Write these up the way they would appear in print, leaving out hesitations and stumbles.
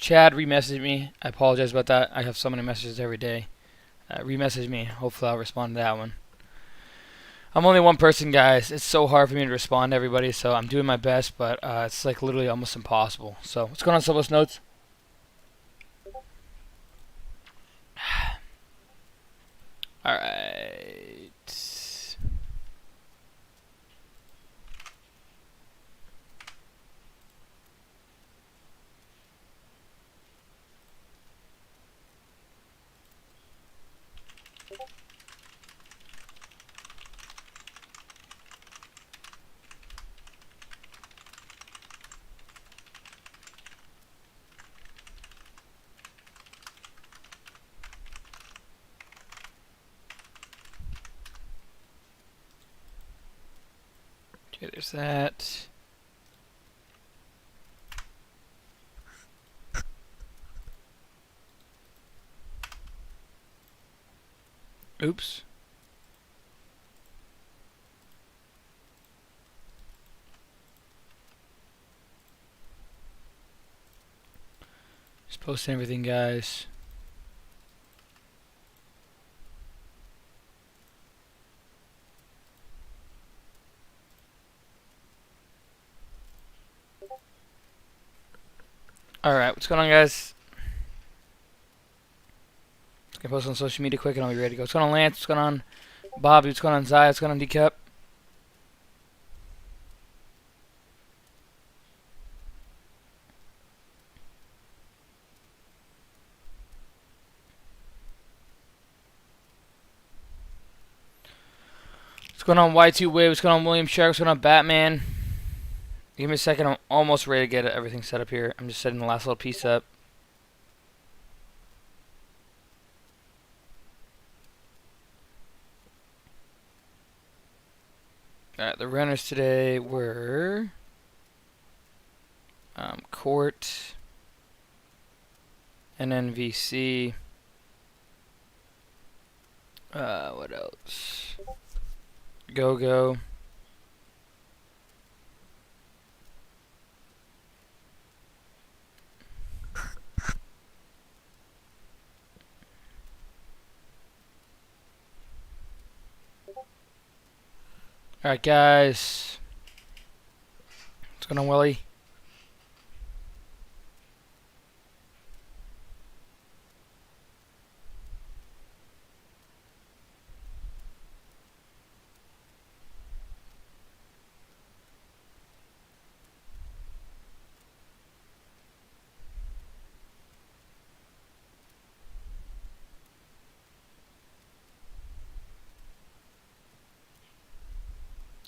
Chad re-messaged me. I apologize about that. I have so many messages every day. Re-message me. Hopefully I'll respond to that one. I'm only one person, guys. It's so hard for me to respond to everybody, so I'm doing my best, but it's like literally almost impossible. So what's going on, Syllabus Notes? Alright. Okay, there's that. Oops. Just posting everything, guys. Alright, what's going on, guys? I'm gonna post on social media quick and I'll be ready to go. What's going on, Lance? What's going on, Bobby? What's going on, Zai? What's going on, D-Cup? What's going on, Y2 Wave? What's going on, William Shark? What's going on, Batman? Give me a second. I'm almost ready to get everything set up here. I'm just setting the last little piece up. Alright, the runners today were CORT, NNVC. What else? Go. Alright, guys. What's going on, Willie?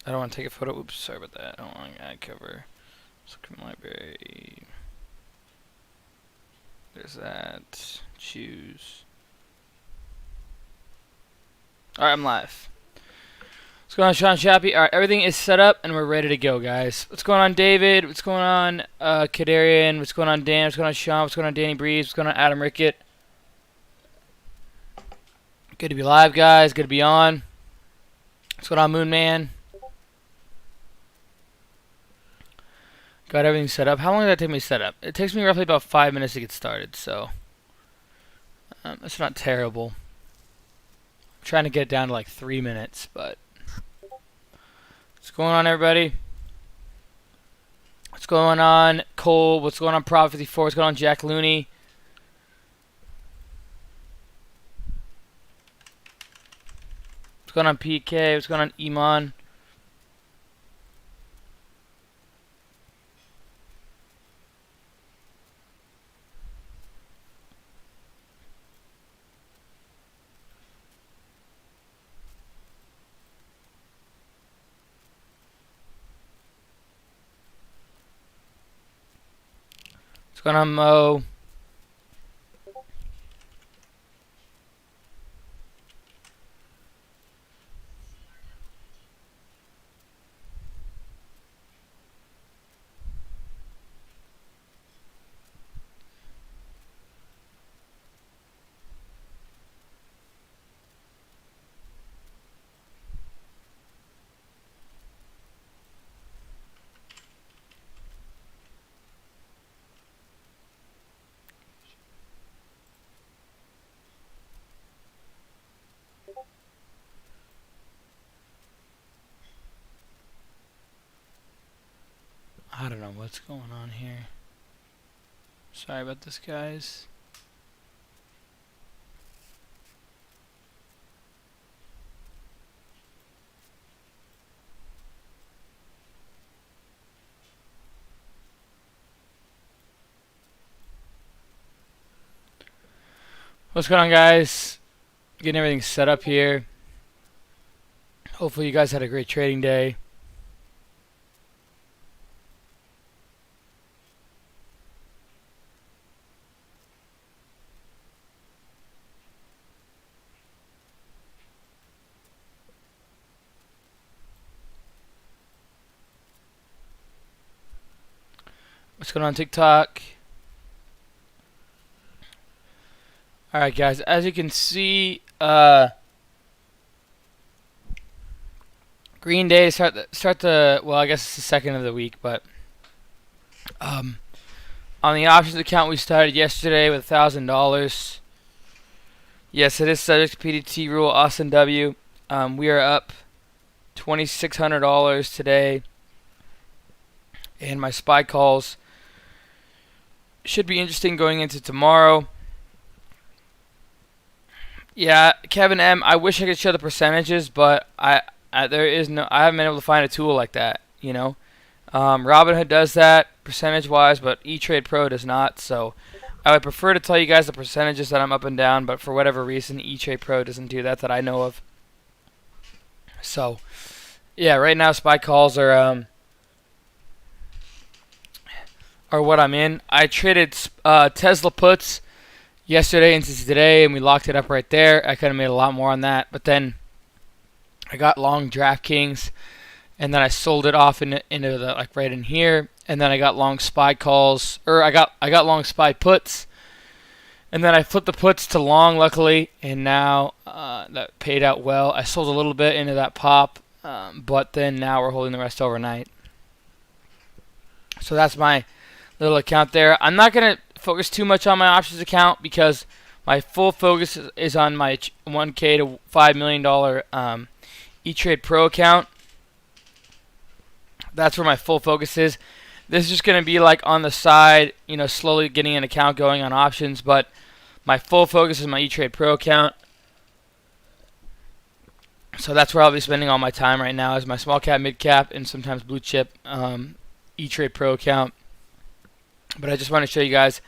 I don't want to take a photo. Oops, sorry about that. I don't want to add cover. Let's look in library. There's that. Choose. Alright, I'm live. What's going on, Sean Chappie? Alright, everything is set up and we're ready to go, guys. What's going on, David? What's going on, Kadarian? What's going on, Dan? What's going on, Sean? What's going on, Danny Breeze? What's going on, Adam Rickett? Good to be live, guys. Good to be on. What's going on, Moon Man? Got everything set up. How long did that take me to set up? It takes me roughly about 5 minutes to get started, so it's not terrible. I'm trying to get it down to like 3 minutes, but what's going on, everybody? What's going on, Cole? What's going on, Prop 54? What's going on, Jack Looney? What's going on, PK? What's going on, Iman? What's going on, Mo? know what's going on here. Sorry about this, guys. What's going on, guys? Getting everything set up here. Hopefully you guys had a great trading day. What's going on TikTok? Alright guys, as you can see, green day to start the well, I guess it's the second of the week, but on the options account we started yesterday with $1,000. Yes, it is subject to PDT rule, Austin W. We are up $2,600 today, and my SPY calls should be interesting going into tomorrow. Yeah, Kevin M. I wish I could show the percentages, but I haven't been able to find a tool like that. You know, Robinhood does that percentage-wise, but E-Trade Pro does not. So I would prefer to tell you guys the percentages that I'm up and down, but for whatever reason, E-Trade Pro doesn't do that I know of. So yeah, right now SPY calls are what I'm in. I traded Tesla puts yesterday into today, and we locked it up right there. I could have made a lot more on that, but then I got long DraftKings, and then I sold it off into the like right in here, and then I got long SPY calls, or I got long SPY puts, and then I flipped the puts to long, luckily, and now that paid out well. I sold a little bit into that pop, but then now we're holding the rest overnight. So that's my little account there. I'm not gonna focus too much on my options account because my full focus is on my 1K to $5 million E-Trade Pro account. That's where my full focus is. This is just going to be like on the side, you know, slowly getting an account going on options, but my full focus is my E-Trade Pro account. So that's where I'll be spending all my time right now, is my small cap, mid cap, and sometimes blue chip E-Trade Pro account. But I just want to show you guys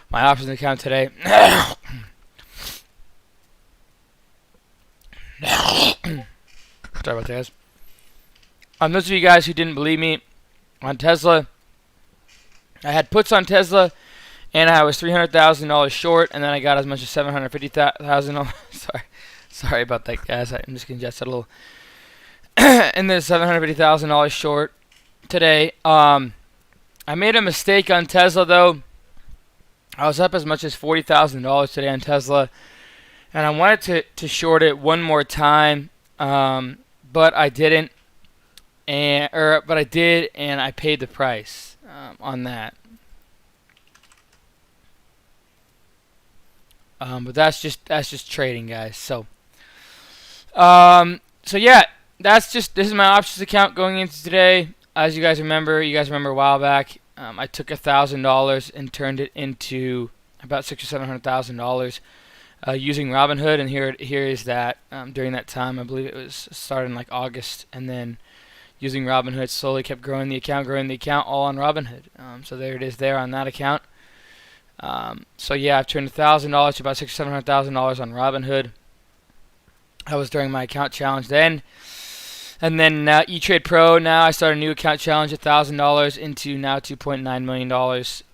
my options account today. Sorry about that, guys. Those of you guys who didn't believe me on Tesla, I had puts on Tesla, and I was $300,000 short, and then I got as much as $750,000. Sorry about that, guys. I'm just congested a little. And then $750,000 short today. I made a mistake on Tesla, though. I was up as much as $40,000 today on Tesla, and I wanted to short it one more time, but I didn't, but I did, and I paid the price on that. But that's just trading, guys. So yeah, this is my options account going into today. As you guys remember a while back, I took $1,000 and turned it into about $600,000 or $700,000 using Robinhood, and here is that during that time. I believe it was started in like August, and then using Robinhood slowly kept growing the account, all on Robinhood. So there it is there on that account. So yeah, I've turned $1,000 to about $600,000 or $700,000 on Robinhood. That was during my account challenge then. And then E-Trade Pro, now I started a new account challenge, $1,000 into now $2.9 million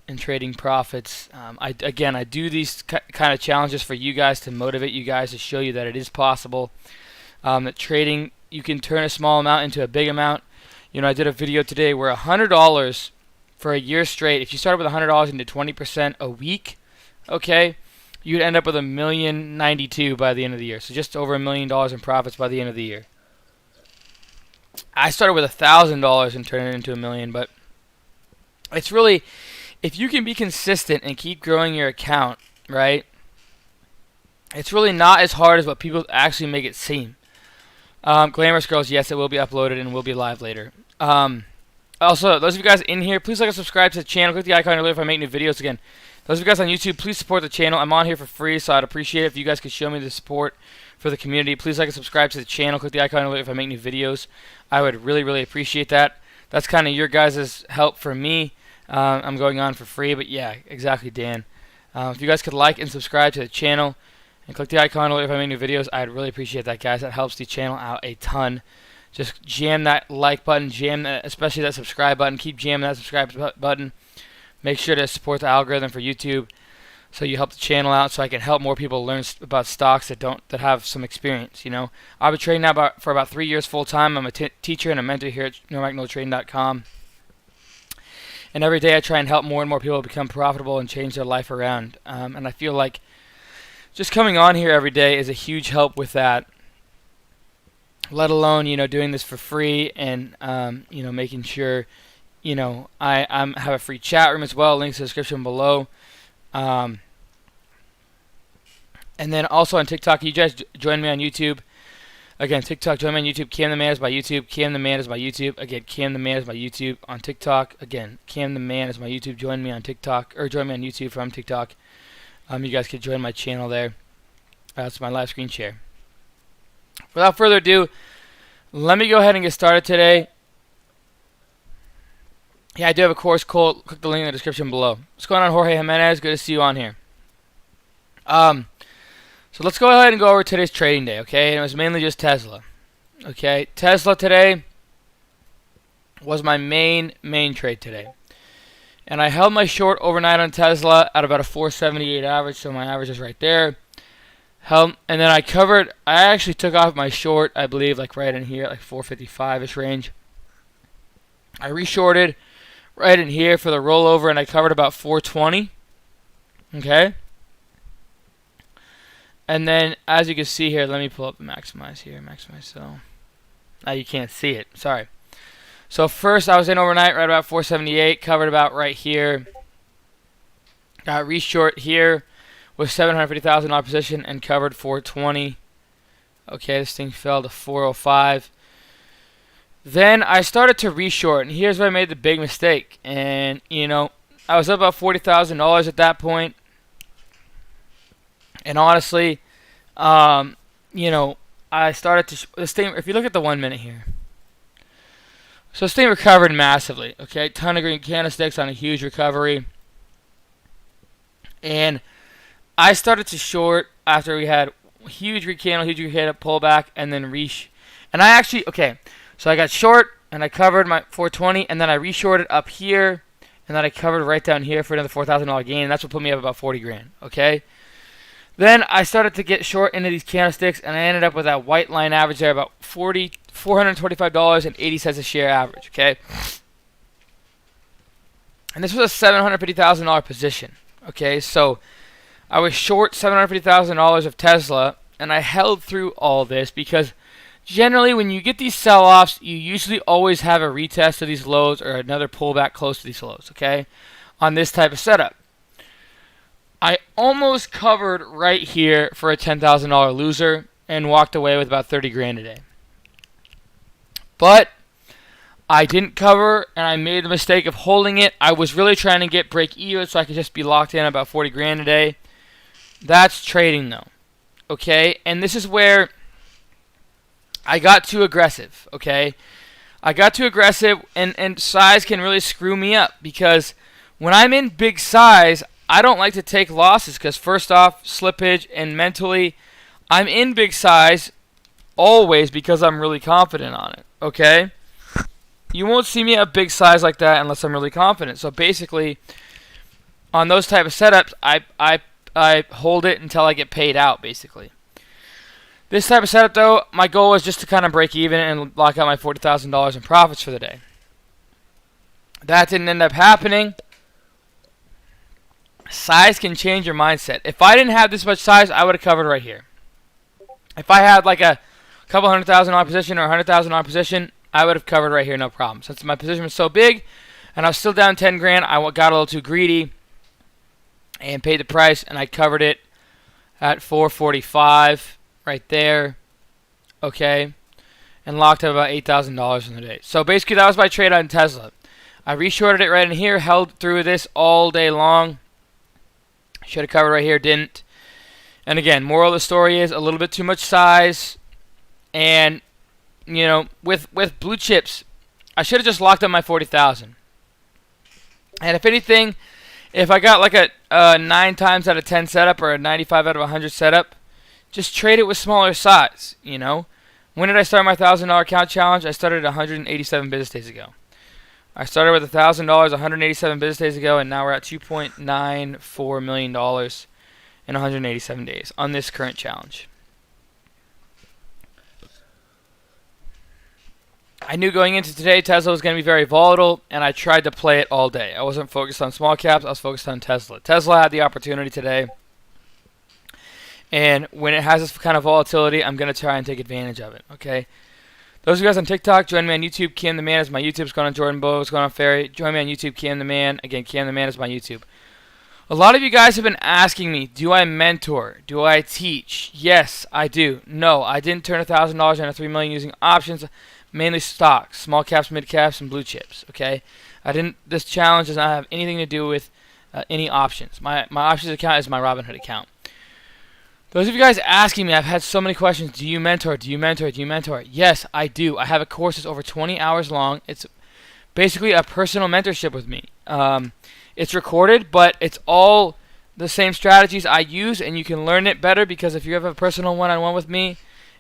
in trading profits. I do these kind of challenges for you guys to motivate you guys, to show you that it is possible. That trading, you can turn a small amount into a big amount. You know, I did a video today where $100 for a year straight, if you started with $100 into 20% a week, okay, you'd end up with $1,092,000 by the end of the year. So just over $1 million in profits by the end of the year. I started with $1,000 and turned it into $1 million, but it's really, if you can be consistent and keep growing your account, right, it's really not as hard as what people actually make it seem. Glamorous Girls, yes, it will be uploaded and will be live later. Also, those of you guys in here, please like and subscribe to the channel. Click the icon below if I make new videos again. Those of you guys on YouTube, please support the channel. I'm on here for free, so I'd appreciate it if you guys could show me the support for the community. Please like and subscribe to the channel. Click the icon below if I make new videos. I would really, really appreciate that. That's kind of your guys' help for me. I'm going on for free, but yeah, exactly, Dan. If you guys could like and subscribe to the channel and click the icon below if I make new videos, I'd really appreciate that, guys. That helps the channel out a ton. Just jam that like button, jam that, especially that subscribe button. Keep jamming that subscribe button. Make sure to support the algorithm for YouTube, so you help the channel out, so I can help more people learn about stocks that have some experience. You know, I've been trading now for about 3 years full time. I'm a teacher and a mentor here at NoMarkNoTrading.com, and every day I try and help more and more people become profitable and change their life around. And I feel like just coming on here every day is a huge help with that. Let alone, you know, doing this for free and you know, making sure, you know, I have a free chat room as well. Links in the description below. And then also on TikTok, you guys join me on YouTube. Again, TikTok, join me on YouTube. Cam the Man is my YouTube. Cam the Man is my YouTube. Again, Cam the Man is my YouTube on TikTok. Again, Cam the Man is my YouTube. Join me on TikTok, or join me on YouTube from TikTok. You guys can join my channel there. That's my live screen share. Without further ado, let me go ahead and get started today. Yeah, I do have a course code. Click the link in the description below. What's going on, Jorge Jimenez? Good to see you on here. So let's go ahead and go over today's trading day, okay? And it was mainly just Tesla. Okay, Tesla today was my main trade today. And I held my short overnight on Tesla at about a 478 average, so my average is right there. And then I actually took off my short, I believe, like right in here, like 455-ish range. I reshorted right in here for the rollover, and I covered about 420. Okay? And then, as you can see here, let me pull up the maximize here. Maximize, so. Now you can't see it. Sorry. So first, I was in overnight right about 478, covered about right here. Got reshort here with $750,000 position and covered 420. Okay, this thing fell to 405. Then I started to reshort, and here's where I made the big mistake. And, you know, I was up about $40,000 at that point. And honestly, you know, I started to, this thing, if you look at the 1 minute here. So this thing recovered massively, okay? Ton of green candlesticks on a huge recovery. And I started to short after we had huge recandle, huge recandle pullback, and then and I actually, okay, so I got short, and I covered my 420, and then I reshorted up here, and then I covered right down here for another $4,000 gain, and that's what put me up about 40 grand, okay? Then I started to get short into these candlesticks, and I ended up with that white line average there, about $425.80 a share average, okay? And this was a $750,000 position, okay? So I was short $750,000 of Tesla, and I held through all this because generally when you get these sell-offs, you usually always have a retest of these lows or another pullback close to these lows, okay, on this type of setup. I almost covered right here for a $10,000 loser and walked away with about 30 grand a day. But I didn't cover, and I made the mistake of holding it. I was really trying to get break even so I could just be locked in about 40 grand a day. That's trading though, okay? And this is where I got too aggressive, okay? I got too aggressive, and size can really screw me up because when I'm in big size, I don't like to take losses because first off, slippage, and mentally, I'm in big size always because I'm really confident on it, okay? You won't see me at big size like that unless I'm really confident. So basically, on those type of setups, I hold it until I get paid out, basically. This type of setup, though, my goal was just to kind of break even and lock out my $40,000 in profits for the day. That didn't end up happening. Size can change your mindset. If I didn't have this much size, I would have covered right here. If I had like a couple $100,000 position or $100,000 position, I would have covered right here, no problem. Since my position was so big and I was still down 10 grand, I got a little too greedy and paid the price, and I covered it at 445 right there, okay, and locked up about $8,000 in the day. So basically, that was my trade on Tesla. I reshorted it right in here, held through this all day long. Should have covered right here, didn't. And again, moral of the story is a little bit too much size. And, you know, with blue chips, I should have just locked up my 40,000. And if anything, if I got like a 9 times out of 10 setup or a 95 out of 100 setup, just trade it with smaller size, you know. When did I start my $1,000 account challenge? I started 187 business days ago. I started with $1,000 187 business days ago, and now we're at $2.94 million in 187 days on this current challenge. I knew going into today Tesla was going to be very volatile, and I tried to play it all day. I wasn't focused on small caps. I was focused on Tesla. Tesla had the opportunity today, and when it has this kind of volatility, I'm going to try and take advantage of it, okay? Those of you guys on TikTok, join me on YouTube. Cam the Man is my YouTube. What's going on, Jordan Bow? What's going on, Ferry? Join me on YouTube, Cam the Man. Again, Cam the Man is my YouTube. A lot of you guys have been asking me, do I mentor? Do I teach? Yes, I do. No, I didn't turn $1,000 into $3 million using options. Mainly stocks, small caps, mid caps, and blue chips. Okay, This challenge does not have anything to do with any options. My options account is my Robinhood account. Those of you guys asking me, I've had so many questions. Do you mentor? Do you mentor? Do you mentor? Yes, I do. I have a course that's over 20 hours long. It's basically a personal mentorship with me. It's recorded, but it's all the same strategies I use, and you can learn it better because if you have a personal one-on-one with me,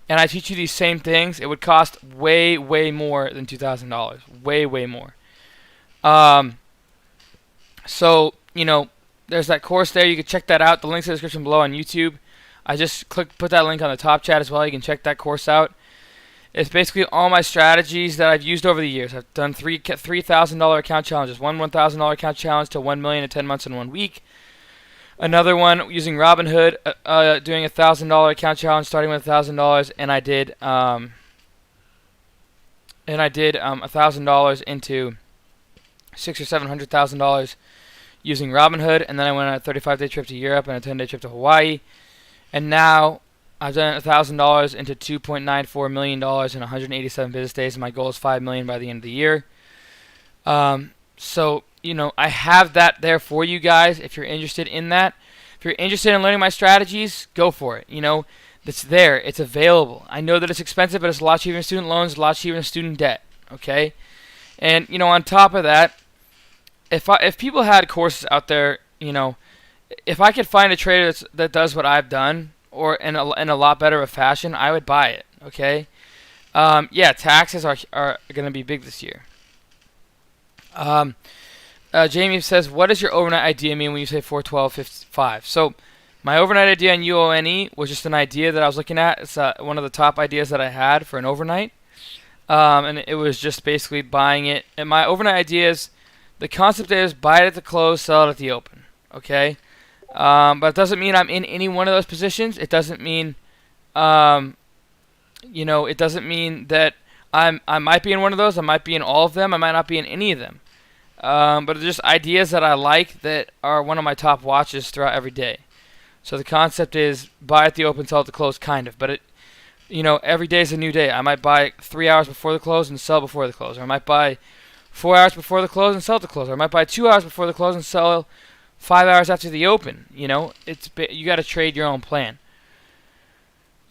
and I teach you these same things, it would cost way, way more than $2,000. Way, way more. So, you know, there's that course there. You can check that out. The link's in the description below on YouTube. I just put that link on the top chat as well. You can check that course out. It's basically all my strategies that I've used over the years. I've done three $3,000 account challenges. One $1,000 account challenge to $1 million in 10 months in 1 week. Another one using Robinhood, doing a $1,000 account challenge, starting with $1,000, and I did $1,000 into $600,000 or $700,000 using Robinhood, and then I went on a 35-day trip to Europe and a 10-day trip to Hawaii, and now I've done $1,000 into $2.94 million in 187 business days, and my goal is $5 million by the end of the year. So, you know, I have that there for you guys if you're interested in that. If you're interested in learning my strategies, go for it. You know, it's there. It's available. I know that it's expensive, but it's a lot cheaper than student loans, a lot cheaper than student debt. Okay? And, you know, on top of that, if people had courses out there, you know, if I could find a trader that does what I've done or in a lot better of a fashion, I would buy it. Okay? Yeah, taxes are going to be big this year. Jamie says, what does your overnight idea mean when you say 412.55? So my overnight idea on UONE was just an idea that I was looking at. It's one of the top ideas that I had for an overnight. And it was just basically buying it. And my overnight ideas, the concept is buy it at the close, sell it at the open. Okay? But it doesn't mean I'm in any one of those positions. It doesn't mean, you know, it doesn't mean that I might be in one of those. I might be in all of them. I might not be in any of them. But they're just ideas that I like that are one of my top watches throughout every day. So the concept is buy at the open, sell at the close, kind of. But it, you know, every day is a new day. I might buy 3 hours before the close and sell before the close. Or I might buy 4 hours before the close and sell at the close. Or I might buy 2 hours before the close and sell 5 hours after the open. You know, you got to trade your own plan.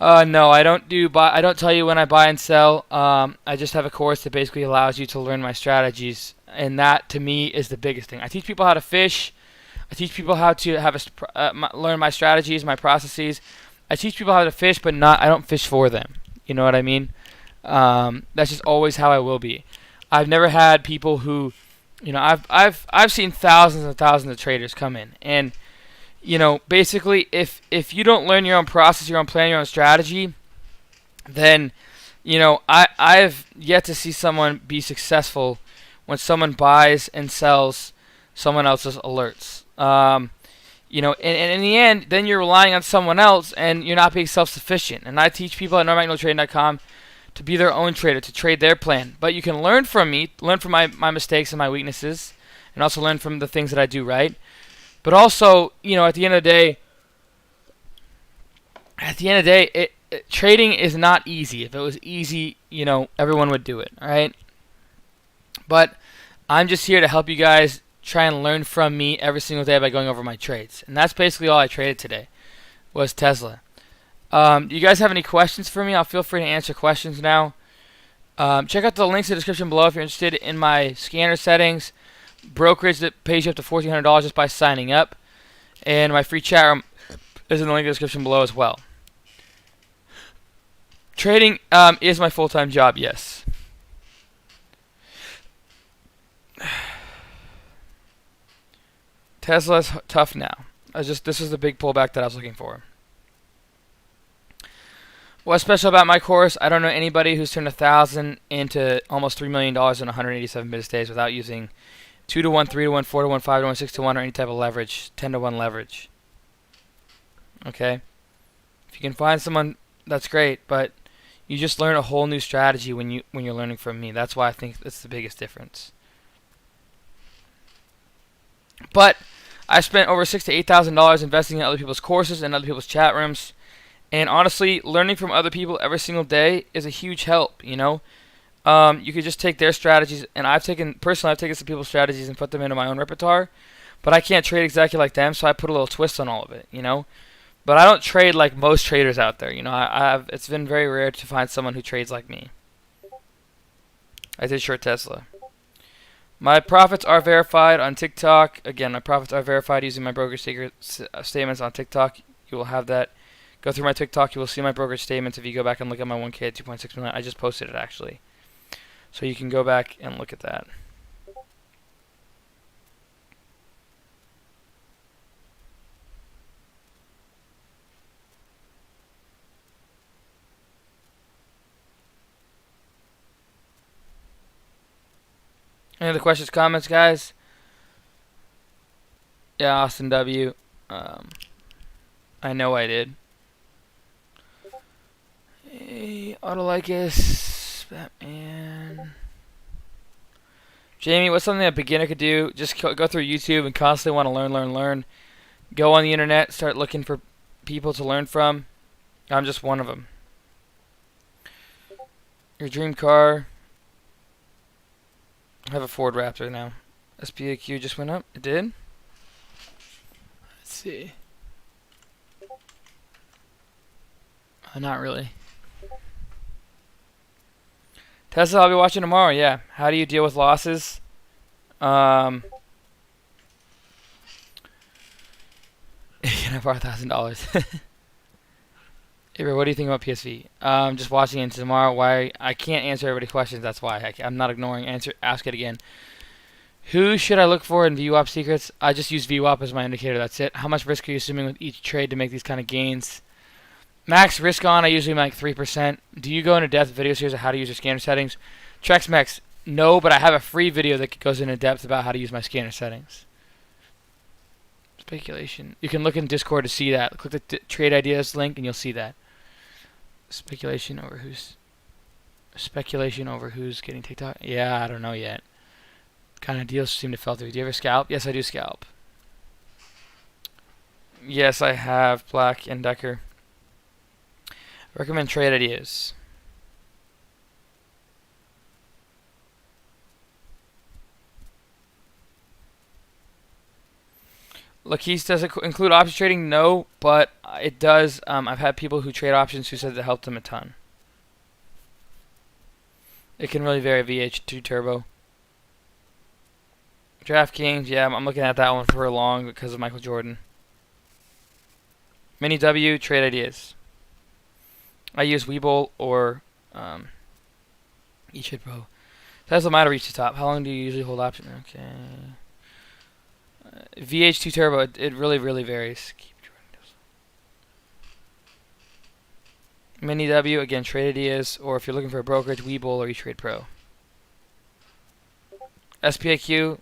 No, I don't tell you when I buy and sell. I just have a course that basically allows you to learn my strategies. And that, to me, is the biggest thing. I teach people how to fish. I teach people how to learn my strategies, my processes. I teach people how to fish, but I don't fish for them. You know what I mean? That's just always how I will be. I've never had people who, you know, I've seen thousands and thousands of traders come in, and you know, basically, if you don't learn your own process, your own plan, your own strategy, then, you know, I've yet to see someone be successful when someone buys and sells someone else's alerts. You know, and in the end, then you're relying on someone else, and you're not being self-sufficient. And I teach people at NormagnalTrading.com to be their own trader, to trade their plan. But you can learn from me, learn from my mistakes and my weaknesses, and also learn from the things that I do right. But also, you know, at the end of the day, trading is not easy. If it was easy, you know, everyone would do it, all right? But I'm just here to help you guys try and learn from me every single day by going over my trades. And that's basically all I traded today was Tesla. Do you guys have any questions for me? I'll feel free to answer questions now. Check out the links in the description below if you're interested in my scanner settings, brokerage that pays you up to $1,400 just by signing up, and my free chat room is in the link in the description below as well. Trading is my full-time job, yes. Tesla's tough now. This is the big pullback that I was looking for. What's special about my course? I don't know anybody who's turned 1,000 into almost $3 million in 187 business days without using 2-to-1, 3-to-1, 4-to-1, 5-to-1, 6-to-1, or any type of leverage, 10-to-1 leverage. Okay? If you can find someone, that's great, but you just learn a whole new strategy when you're learning from me. That's why I think that's the biggest difference. But I spent over $6,000 to $8,000 investing in other people's courses and other people's chat rooms. And honestly, learning from other people every single day is a huge help, you know. You could just take their strategies, and personally I've taken some people's strategies and put them into my own repertoire. But I can't trade exactly like them, so I put a little twist on all of it, you know. But I don't trade like most traders out there, you know. It's been very rare to find someone who trades like me. I did short Tesla. My profits are verified on TikTok. Again, my profits are verified using my brokerage statements on TikTok. You will have that. Go through my TikTok. You will see my brokerage statements if you go back and look at my 1K at 2.6 million. I just posted it, actually. So you can go back and look at that. Any other questions, comments, guys? Yeah, Austin W. I know I did. Hey, Autolycus, Batman. Jamie, what's something a beginner could do? Just go through YouTube and constantly want to learn. Go on the internet, start looking for people to learn from. I'm just one of them. Your dream car. I have a Ford Raptor now. SPAQ just went up. It did? Let's see. Not really. Tesla, I'll be watching tomorrow. Yeah. How do you deal with losses? You can have $4,000. Hey, bro, what do you think about PSV? Just watching it tomorrow. Why I can't answer everybody's questions. That's why I'm not ignoring. Ask it again. Who should I look for in VWAP secrets? I just use VWAP as my indicator. That's it. How much risk are you assuming with each trade to make these kind of gains? Max risk on, I usually make 3%. Do you go into depth video series of how to use your scanner settings? TrexMax, no, but I have a free video that goes into depth about how to use my scanner settings. Speculation. You can look in Discord to see that. Click the trade ideas link and you'll see that. Speculation over who's getting TikTok. Yeah, I don't know yet. Kind of deals seem to fall through. Do you ever scalp? Yes, I do scalp. Yes, I have Black and Decker. Recommend trade ideas. Laquise, does it include option trading? No, but it does. I've had people who trade options who said it helped them a ton. It can really vary. VH2 Turbo. DraftKings, yeah, I'm looking at that one for long because of Michael Jordan. Mini W, trade ideas. I use Webull or eTrade Pro. Tesla might have reached the top. How long do you usually hold option? Okay. VH2 Turbo, it really varies. Mini W, again, trade ideas, or if you're looking for a brokerage, Webull or eTrade Pro. SPAQ,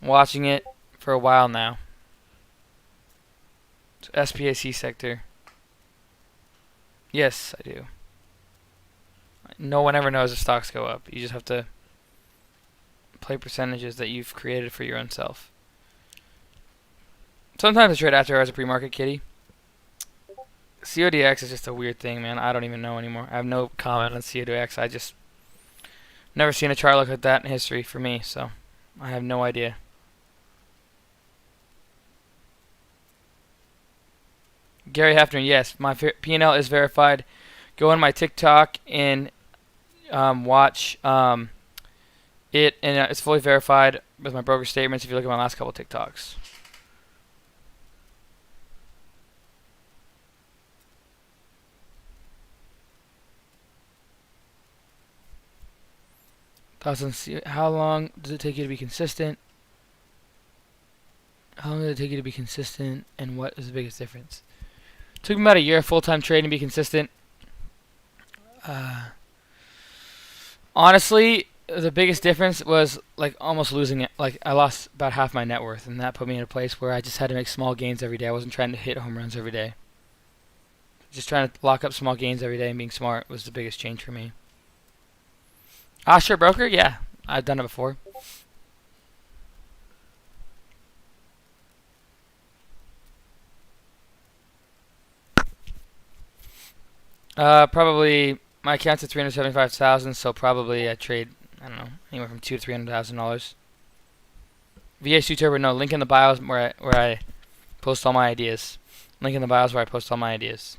I'm watching it for a while now. So SPAC sector. Yes, I do. No one ever knows if stocks go up. You just have to play percentages that you've created for your own self. Sometimes I trade after hours a pre-market kitty. CODX is just a weird thing, man. I don't even know anymore. I have no comment on CODX. I just never seen a chart look like that in history for me, so I have no idea. Gary Hefner, yes, my P&L is verified. Go on my TikTok and watch it, and it's fully verified with my broker statements if you look at my last couple TikToks. How long does it take you to be consistent? How long does it take you to be consistent, and what is the biggest difference? It took me about a year of full-time trading to be consistent. Honestly, the biggest difference was like almost losing it. Like I lost about half my net worth, and that put me in a place where I just had to make small gains every day. I wasn't trying to hit home runs every day. Just trying to lock up small gains every day and being smart was the biggest change for me. Offshore broker? Yeah, I've done it before. Probably my account's at 375,000, so probably I trade, I don't know, anywhere from $200,000 to $300,000. VA2 Turbo, no, link in the bio is where I post all my ideas. Link in the bio is where I post all my ideas.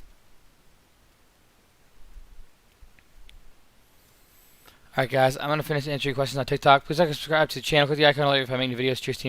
Alright guys, I'm going to finish answering questions on TikTok. Please like and subscribe to the channel. Click the icon below if I make new videos. Cheers team.